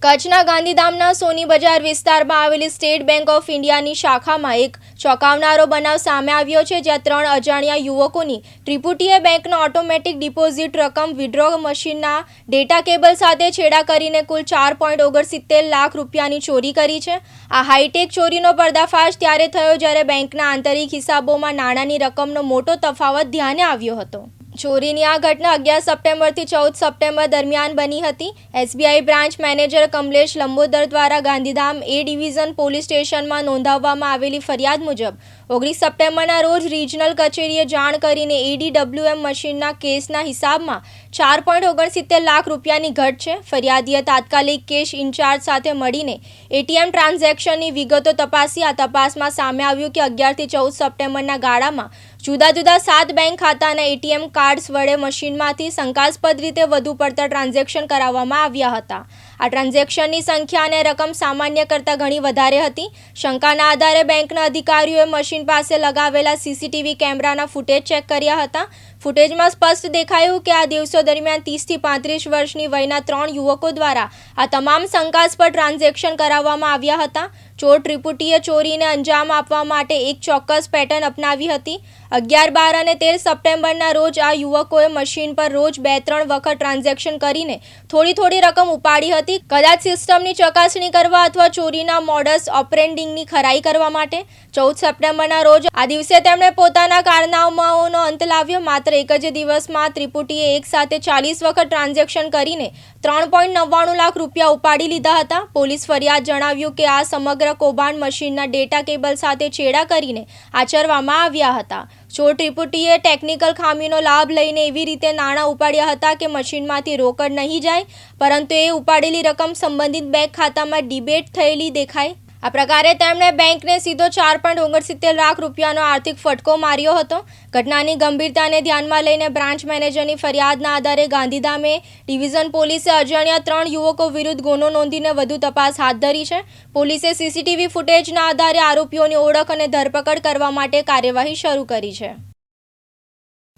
કચ્છના ગાંધીધામના સોની બજાર વિસ્તારમાં આવેલી સ્ટેટ બેંક ઓફ ઇન્ડિયાની શાખામાં એક ચોંકાવનારો બનાવ સામે આવ્યો છે, જ્યાં 3 અજાણ્યા યુવકોની ત્રિપુટીય બેંકનો ઓટોમેટિક ડિપોઝિટ રકમ વિડ્રો મશીનના ડેટા કેબલ સાથે છેડા કરીને કુલ 4.69 લાખ રૂપિયાની ચોરી કરી છે। આ હાઈટેક ચોરીનો પર્દાફાશ ત્યારે થયો જ્યારે બેંકના આંતરિક હિસાબોમાં નાણાંની રકમનો મોટો તફાવત ધ્યાને આવ્યો હતો। ચોરીની આ ઘટના 11 સપ્ટેમ્બરથી 14 સપ્ટેમ્બર દરમિયાન બની હતી। SBI branch manager Kamlesh Lambodar દ્વારા ગાંધીધામ એ ડિવિઝન પોલીસ સ્ટેશનમાં નોંધાવવામાં આવેલી ફરિયાદ મુજબ 19 સપ્ટેમ્બરના રોજ રિજનલ કચેરીએ જાણ કરીને એડીડબ્લ્યુએમ મશીનના કેસના હિસાબમાં 4.69 લાખ રૂપિયાની ઘટ છે। ફરિયાદીએ તાત્કાલિક કેસ ઇન્ચાર્જ સાથે મળીને એટીએમ ટ્રાન્ઝેક્શનની વિગતો તપાસી। આ તપાસમાં સામે આવ્યું કે 11 થી 14 સપ્ટેમ્બરના ગાળામાં જુદા જુદા 7 બેંક ખાતાના એટીએમ કાર્ડ્સ વડે મશીનમાંથી શંકાસ્પદ રીતે વધુ પડતા ટ્રાન્ઝેક્શન કરાવવામાં આવ્યા હતા। આ ટ્રાન્ઝેક્શનની સંખ્યા અને રકમ સામાન્ય કરતાં ઘણી વધારે હતી। શંકાના આધારે બેંકના અધિકારીઓએ મશીન પાસે લગાવેલા સીસીટીવી કેમેરાના ફૂટેજ ચેક કર્યા હતા। ફૂટેજમાં સ્પષ્ટ દેખાયું કે આ દિવસો દરમિયાન 30 થી 35 વર્ષની વયના 3 યુવકો દ્વારા આ તમામ શંકાસ્પદ ટ્રાન્ઝેક્શન કરાવવામાં આવ્યા હતા। ચોર ત્રિપુટીય ચોરીને અંજામ આપવા માટે એક ચોક્કસ પેટર્ન અપનાવી હતી। 11, 12 અને 13 સપ્ટેમ્બરના રોજ આ યુવકોએ મશીન પર રોજ 2-3 વખત ટ્રાન્ઝેક્શન કરીને થોડી રકમ ઉપાડી હતી, કદાચ સિસ્ટમની ચકાસણી કરવા અથવા ચોરીના મોડસ ઓપરેન્ડિંગની ખરાઈ કરવા માટે। 14 સપ્ટેમ્બરના રોજ આ દિવસે તેમણે પોતાના કારનામાઓનો અંત લાવ્યો। માત્ર એક જ દિવસમાં ત્રિપુટીએ એક સાથે 40 વખત ટ્રાન્ઝેક્શન કરીને 3.99 લાખ રૂપિયા ઉપાડી લીધા હતા। પોલીસ ફરિયાદ જણાવ્યું કે આ સમગ્ર કૌભાંડ મશીનના ડેટા કેબલ સાથે છેડા કરીને આચરવામાં આવ્યા હતા। ચોર ત્રિપુટીએ ટેકનિકલ ખામીનો લાભ લઈને એવી રીતે નાણાં ઉપાડ્યા હતા કે મશીનમાંથી રોકડ નહીં જાય, પરંતુ એ ઉપાડેલી રકમ સંબંધિત બેંક ખાતામાં ડિબેટ થયેલી દેખાઈ। આ પ્રકારે તેમણે બેંકને સીધો 4.69 લાખ રૂપિયાનો આર્થિક ફટકો માર્યો હતો। ઘટનાની ગંભીરતાને ધ્યાનમાં લઈને બ્રાન્ચ મેનેજરની ફરિયાદના આધારે ગાંધીધામ એ ડિવિઝન પોલીસે અજાણ્યા 3 યુવકો વિરુદ્ધ ગુનો નોંધીને વધુ તપાસ હાથ ધરી છે। પોલીસે સીસીટીવી ફૂટેજના આધારે આરોપીઓની ઓળખ અને ધરપકડ કરવા માટે કાર્યવાહી શરૂ કરી છે।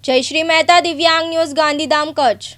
જયશ્રી મહેતા, દિવ્યાંગ ન્યૂઝ, ગાંધીધામ, કચ્છ।